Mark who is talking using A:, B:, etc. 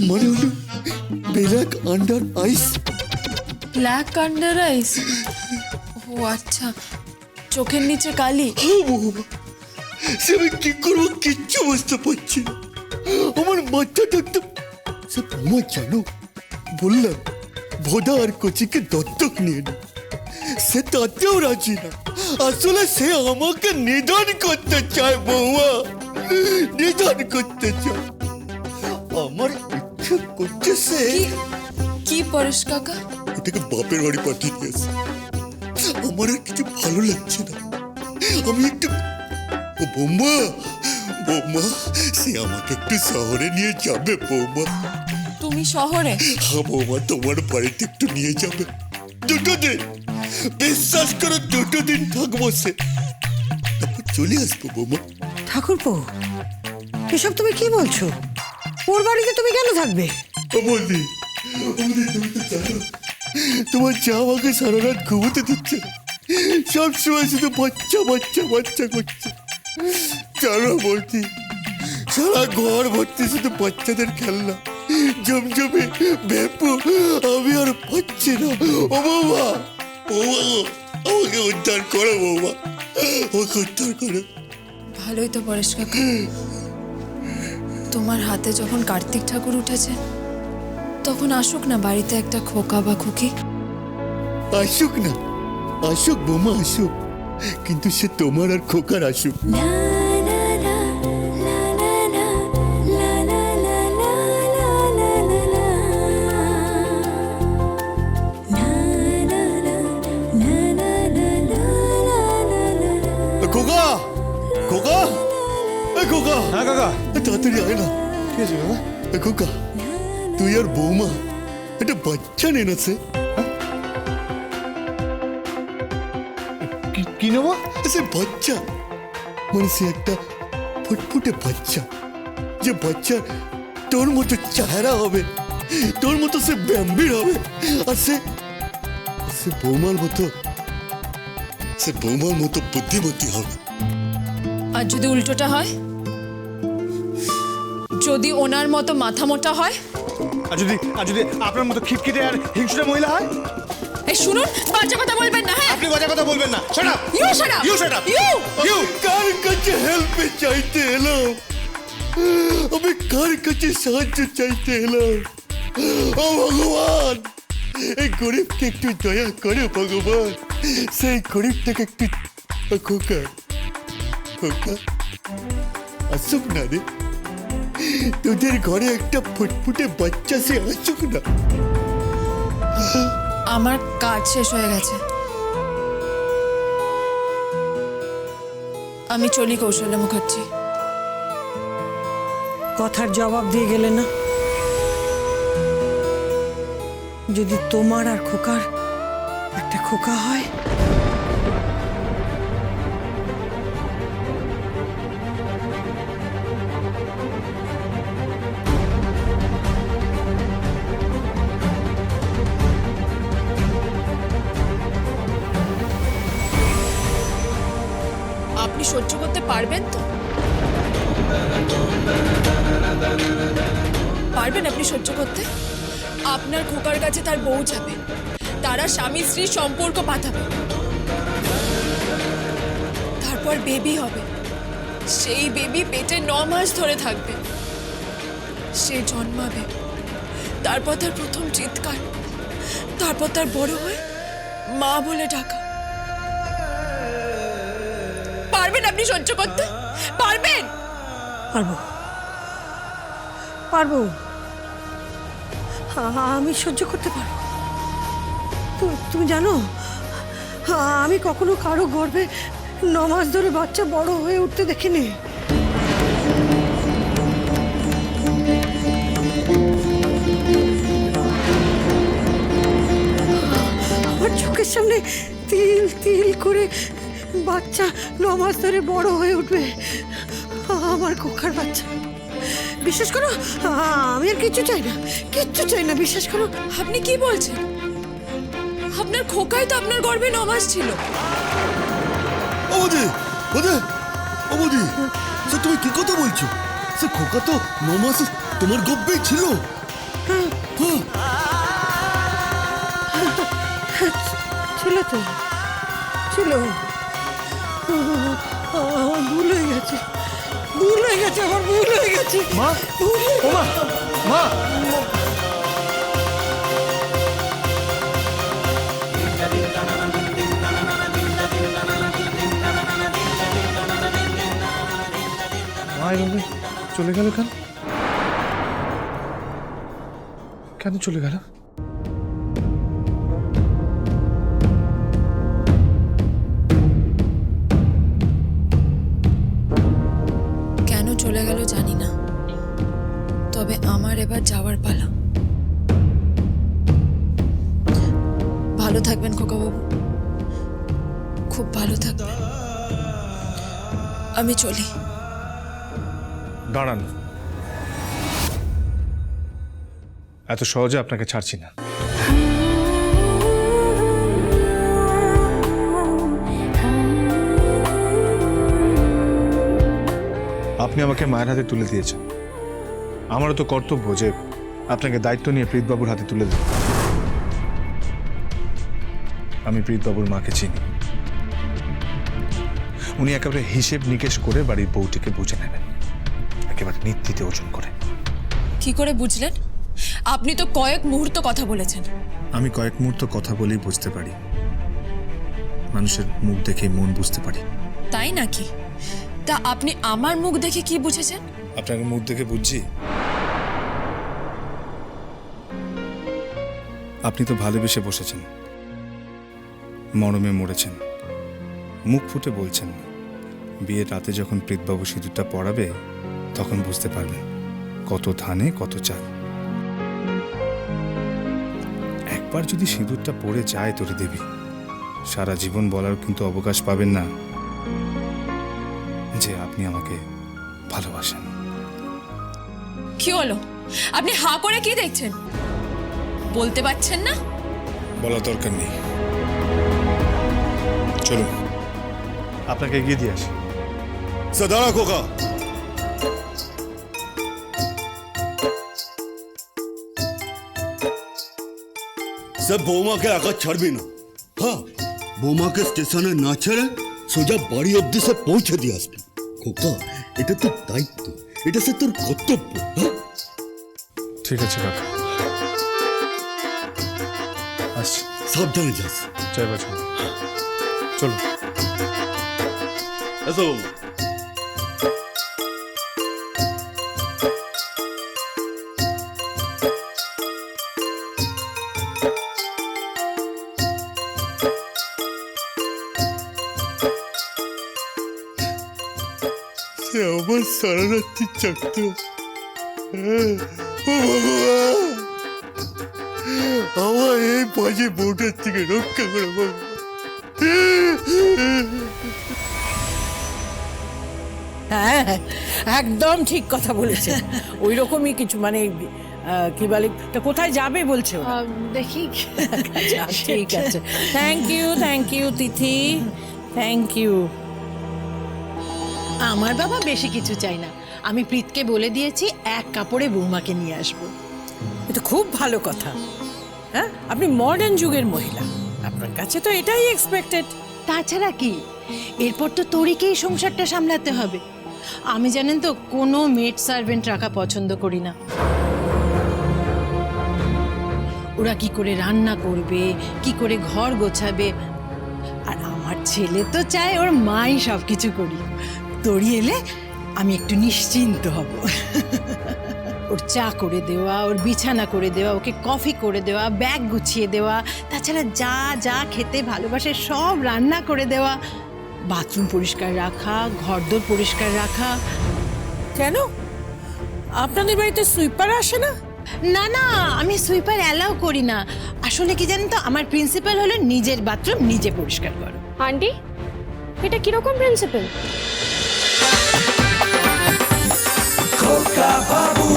A: মানে হলো black under আইস।
B: Black under আইস? ও আচ্ছা, চোখের নিচে কালি।
A: হ্যাঁ বৌমা, সে আমি কি করবো কিচ্ছু বুঝতে পারছি না। আমার মাথাটা একদম সে বৌমা জানো, বললাম ভোদা আর কচিকে দত্তক নিয়ে নে, সে তাতেও রাজি না। আসলে সে আমাকে নিধন করতে চায় বৌমা, নিধন করতে চায়। আমার ইচ্ছে করছে সে
B: কি পরেশ কাকা?
A: ওটাকে বাপের বাড়ি পাঠিয়ে দিয়েছে। আমার আর কিছু ভালো লাগছে না। আমি একটু ও বৌমা, বৌমা সে আমাকে একটু শহরে নিয়ে যাবে বৌমা।
B: তুমি শহরে?
A: হ্যাঁ বৌমা, তোমার বাড়িতে একটু নিয়ে যাবে। 2 দিন, বিশ্বাস করো 2 দিন থাকবো, সে তারপর চলে আসবো বৌমা।
C: ঠাকুরপো, এসব তুমি কি বলছো? ওর বাড়িতে তুমি কেন থাকবে?
A: অমরদি, অমরদি তুমি তো জানো তোমার যা আমাকে সারা রাত ঘুমোতে দিচ্ছে, সব সময় শুধু বাচ্চা বাচ্চা বাচ্চা করছে। জানো বলছি, সারা ঘর ভর্তি শুধু বাচ্চাদের খেলনা, জমজমে ভেপু, আমি আর পাচ্ছি না। ও বৌমা, ও আমাকে উদ্ধার করো বৌমা, আমাকে উদ্ধার করো।
B: ভালোই তো পরেশ কাকা, তোমার হাতে যখন কার্তিক ঠাকুর উঠেছে তখন আসুক না বাড়িতে একটা খোকা বা খুকি।
A: আসুক না, আসুক বৌমা আসুক, কিন্তু সে তোমার আর খোকার আসুক। খোকা, খোকা, খোকা,
D: হ্যাঁ কাকা।
A: তাড়াতাড়ি আয় না।
D: ঠিক আছে কাকা।
A: খোকা, তুই আর বৌমা একটা বাচ্চা নে না। সে
D: কি নেবো?
A: সে বাচ্চা মানে সে একটা ফুটফুটে বাচ্চা, যে বাচ্চা তোর মতো চেহারা হবে, তোর মতো সে ব্যাম্বির হবে, আর সে সে বৌমার মতো, সে বৌমার মতো বুদ্ধিমতী হবে।
B: আর যদি উল্টোটা হয়, যদি ওনার মতো মাথা মোটা হয়,
D: আর যদি আপনার মতো খিটখিটে আর হিংসুটে মহিলা হয়?
B: এই শুনুন, বাজে কথা বলবেন না। হ্যাঁ,
D: আপনি বাজে কথা বলবেন না। Shut up.
B: You shut up,
D: you shut up.
B: You.
A: কার কাছে হেল্প চাইতে এলাম? আমি কার কাছে সাহায্য চাইতে এলাম? ও ভগবান, এই গরিবকে একটু দয়া করে ভগবান, সেই গরিবটাকে একটু। খোকা, খোকা আসুক না রে, তোদের ঘরে একটা ফুটফুটে বাচ্চা সে আসুক না।
B: আমার কাজ শেষ হয়ে গেছে, আমি চলি কৌশল্যা মুখার্জি।
C: কথার জবাব দিয়ে গেলে না? যদি তোমার আর খোকার একটা খোকা হয়,
B: আপনি সহ্য করতে পারবেন তো? পারবেন আপনি সহ্য করতে? আপনার খোকার কাছে তার বউ যাবে, তারা স্বামী স্ত্রীর সম্পর্ক পাঠাবে, তারপর বেবি হবে, সেই বেবি পেটে 9 মাস ধরে থাকবে, সে জন্মাবে, তারপর তার প্রথম চিৎকার, তারপর তার বড় হয়ে মা বলে ডাকা। পারবেন আপনি সহ্য করতে? পারবেন?
C: পারবো, পারবো, আমি সহ্য করতে পারবো। তুমি জানো, আমি কখনো কারো গর্ভে 9 মাস ধরে বাচ্চা বড় হয়ে উঠতে দেখিনি। আমার চোখের সামনে তিল তিল করে বাচ্চা 9 মাস ধরে বড় হয়ে উঠবে, আমার খোকার বাচ্চা। বিশ্বাস করো, আমি আর কিচ্ছু চাই না, কিচ্ছু চাই না, বিশ্বাস করো।
B: আপনি কি বলছেন? আপনার খোকাই তো আপনার গর্ভে 9 মাস ছিল।
A: অমদি, অমদি, তুমি কি কথা বলছো? সে খোকা তো 9 মাস তোমার গর্ভেই ছিল।
C: ছিল তো, ছিল। আমার ভুল হয়ে গেছে, ভুল হয়ে গেছে, আমার ভুল হয়ে গেছে।
D: মা,
C: ভুল হয়ে-
D: ও মা, মা। মা এভাবে চলে গেল কেন? কেন চলে গেল?
B: কেন চলে গেল জানি না, তবে আমার এবার যাওয়ার পালা। ভালো থাকবেন খোকাবাবু, খুব ভালো থাকবেন। আমি চলি।
D: দাঁড়ান, এত সহজে আপনাকে ছাড়ছি না। আপনি আমাকে মায়ের হাতে তুলে দিয়েছেন, আমারও তো কর্তব্য যে আপনাকে দায়িত্ব নিয়ে প্রীতবাবুর হাতে তুলে দেব। আমি প্রীতবাবুর মাকে চিনি, উনি একেবারে হিসেব নিকেশ করে বাড়ির বউটিকে বুঝে নেবেন, একেবারে নীতিতে ওজন করে।
B: কি করে বুঝলেন? আপনি তো কয়েক মুহূর্ত কথা বলেছেন।
D: আমি কয়েক মুহূর্ত কথা বলেই বুঝতে পারি, মানুষের মুখ দেখে মন বুঝতে পারি।
B: তাই নাকি? তা আপনি আমার মুখ দেখে কি বুঝেছেন?
D: আপনাকে মুখ দেখে বুঝছি আপনি তো ভালোবেসে বসেছেন, মরমে মরেছেন, মুখ ফুটে বলছেন না। বিয়ের রাতে যখন প্রীতবাবু সিঁদুরটা পরাবে তখন বুঝতে পারবেন কত ধানে কত চাল। একবার যদি সিঁদুরটা পড়ে যায় তোরে দেবী, সারা জীবন বলার কিন্তু অবকাশ পাবেন না যে আপনি আমাকে ভালোবাসেন।
B: কি হলো? আপনি হাঁ করে কি দেখছেন? বলতে পারছেন না?
D: বলা দরকার নেই, চলুন আপনাকে এগিয়ে দিয়ে আসি।
A: দাঁড়া খোকা, সব বৌমাকে একা ছাড়বি না। হ্যাঁ, বৌমাকে স্টেশনে না ছেড়ে সোজা বাড়ি অব্দি সে পৌঁছে দিয়ে আসবি। খোকা, এটা তোর দায়িত্ব, এটা সে তোর কর্তব্য। হ্যাঁ,
D: ঠিক আছে কাকা, আসছি।
A: সাবধানে যাস।
D: জয় বাজা, চলুন।
A: এসো বৌমা। সে আমার সারা রাত্রি চাকতো। ও ভগবান, আমার এই বাজে বউটার থেকে রক্ষা করে ভগবান।
C: হ্যাঁ, একদম ঠিক কথা বলেছে। ওই রকমই কিছু, মানে কি বলে, তা কোথায় যাবে বলছে ওরা?
E: দেখি।
C: আচ্ছা, ঠিক আছে। Thank you Tithi, thank you.
E: আমার বাবা বেশি কিছু চাই না, আমি প্রীতকে বলে দিয়েছি এক কাপড়ে বৌমাকে নিয়ে আসবো।
C: এটা খুব ভালো কথা। হ্যাঁ, আপনি মডার্ন যুগের মহিলা, আপনার কাছে তো এটাই এক্সপেক্টেড।
E: তাছাড়া কি, এরপর তো তোরিকেই সংসারটা সামলাতে হবে। আমি জানেন তো কোনো মেড সার্ভেন্ট রাখা পছন্দ করি না। ওরা কি করে রান্না করবে, কি করে ঘর গোছাবে, আর আমার ছেলে তো চায় ওর মাই সব কিছু করি। তোরি এলে আমি একটু নিশ্চিন্ত হব। ওর চা করে দেওয়া, ওর বিছানা করে দেওয়া, ওকে কফি করে দেওয়া, ব্যাগ গুছিয়ে দেওয়া, তাছাড়া যা যা খেতে ভালোবাসে সব রান্না করে দেওয়া, বাথরুম পরিষ্কার রাখা, ঘরদোর পরিষ্কার রাখা।
C: কেন আপনাদের বাড়িতে সুইপার আসে না?
E: না না, আমি সুইপার অ্যালাউ করি না। আসলে কি জানেন তো, আমার প্রিন্সিপাল হলো নিজের বাথরুম নিজে পরিষ্কার করো।
F: আন্টি, এটা কিরকম প্রিন্সিপাল?
G: খোকা বাবু